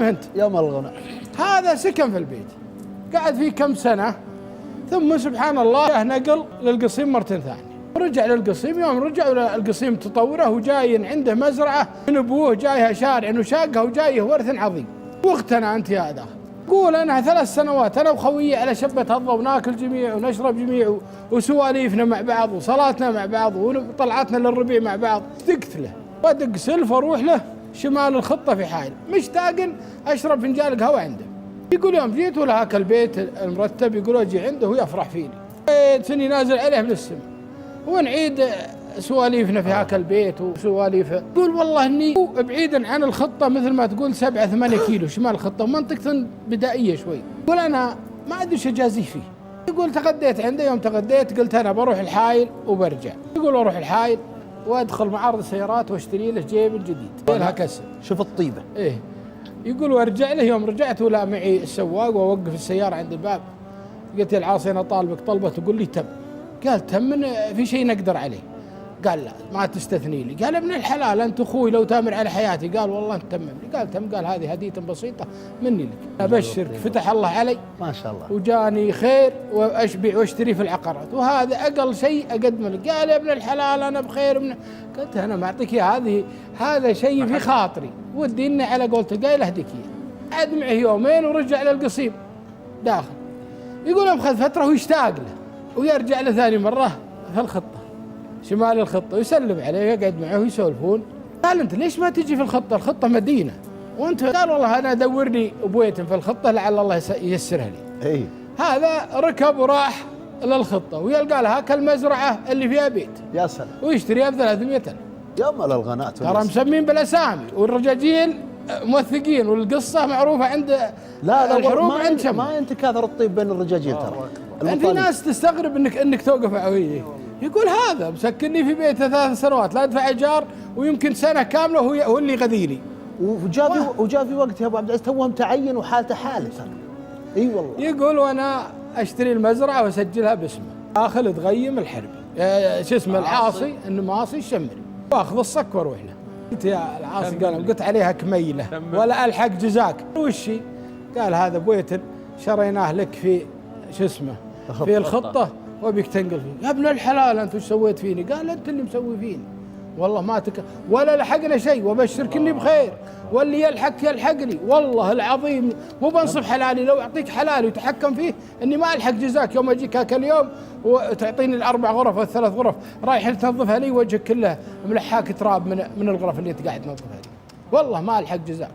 انت يوم الغنى. هذا سكن في البيت، قعد فيه كم سنه، ثم سبحان الله جاه نقل للقصيم مرتين ثانيه، رجع للقصيم. يوم رجع القصيم تطوره وجاي عنده مزرعه من ابوه، جايها شارع وشاقها وجايه ورث عظيم. واقتنع انت يا هذا. قول انا 3 سنوات انا وخويي على شبه هضه وناكل جميع ونشرب جميع وسواليفنا مع بعض وصلاتنا مع بعض وطلعتنا للربيع مع بعض. دقت له وادق سلف واروح له شمال الخطه في حائل مشتاق اشرب فنجان قهوه عنده. يقول يوم جيت ولا هاك البيت المرتب، يقول اجي عنده ويفرح فيني، سني نازل عليه من السماء ونعيد سواليفنا في هاك البيت وسواليفه. يقول والله اني بعيدا عن الخطه مثل ما تقول 7-8 كيلو شمال الخطه ومنطقه بدائيه شوي. يقول انا ما ادري ايش اجازيه فيه. يقول تغديت عنده، يوم تغديت قلت انا بروح الحايل وبرجع. يقول اروح الحايل وادخل معارض السيارات واشتري له جيب جديد لها كسر. شوف الطيبه. ايه يقول وارجع له. يوم رجعت ولا معي السواق واوقف السياره عند الباب، قلت يا العاصي انا طالبك طلبه تقول لي تم. قال تم من في شيء نقدر عليه؟ قال لا ما تستثني لي. قال ابن الحلال انت اخوي لو تامر على حياتي. قال والله انت تمم لي. قال تم. قال هذه هديه بسيطه مني لك، ابشرك فتح الله علي ما شاء الله وجاني خير واشبع واشتري في العقارات وهذا اقل شيء اقدم لك. قال يا ابن الحلال انا بخير قلت انا ما اعطيك اياه، هذا شيء في خاطري ودي اني على قولته قايل اهديك اياه. قعد معه يومين ورجع للقصيم داخل. يقول يوم خذ فتره ويشتاق له ويرجع له ثاني مره في الخطه شمال الخطه ويسلم عليه ويقعد معه ويسولفون. قال انت ليش ما تجي في الخطه؟ الخطه مدينه وانت. قال والله انا ادور لي بويت في الخطه لعل الله ييسرها لي. اي هذا ركب وراح للخطه ويلقى لها كالمزرعه اللي فيها بيت. يا سلام. ويشتريها ب300,000. يوم الغناء ترى مسمين بالاسامي والرجاجيل موثقين والقصه معروفه عند لا الحروب عند شمال. ما ينتكاثر الطيب بين الرجاجيل ترى. في ناس تستغرب انك توقف عويه. يقول هذا مسكني في بيته 3 سنوات لا ادفع ايجار ويمكن سنه كامله هو اللي يغذيني. وجاء في وقت يا ابو عبد العزيز توه متعين وحالته حاله ترى. اي والله. يقول وانا اشتري المزرعه واسجلها باسمه، اخذ تغيم الحربي شو اسمه العاصي النماصي الشمري واخذ الصك واروح له. قلت يا العاصي قال قلت عليها كميله ولا الحق جزاك. وشي؟ قال هذا بويت شريناه لك في شو اسمه في الخطه وبيك تنقل فيه. يا ابن الحلال انت وش سويت فيني؟ قال انت اللي مسوي فيني والله ما ولا لحقنا شيء وبشرك اني بخير واللي يلحقني والله العظيم مو بنصف حلالي. لو اعطيك حلالي وتحكم فيه اني ما الحق جزاك يوم اجيك هاك اليوم وتعطيني ال4 غرف وال3 غرف رايح تنظفها لي وجهك كله ملحاك تراب من الغرف اللي انت قاعد تنظفها لي. والله ما الحق جزاك.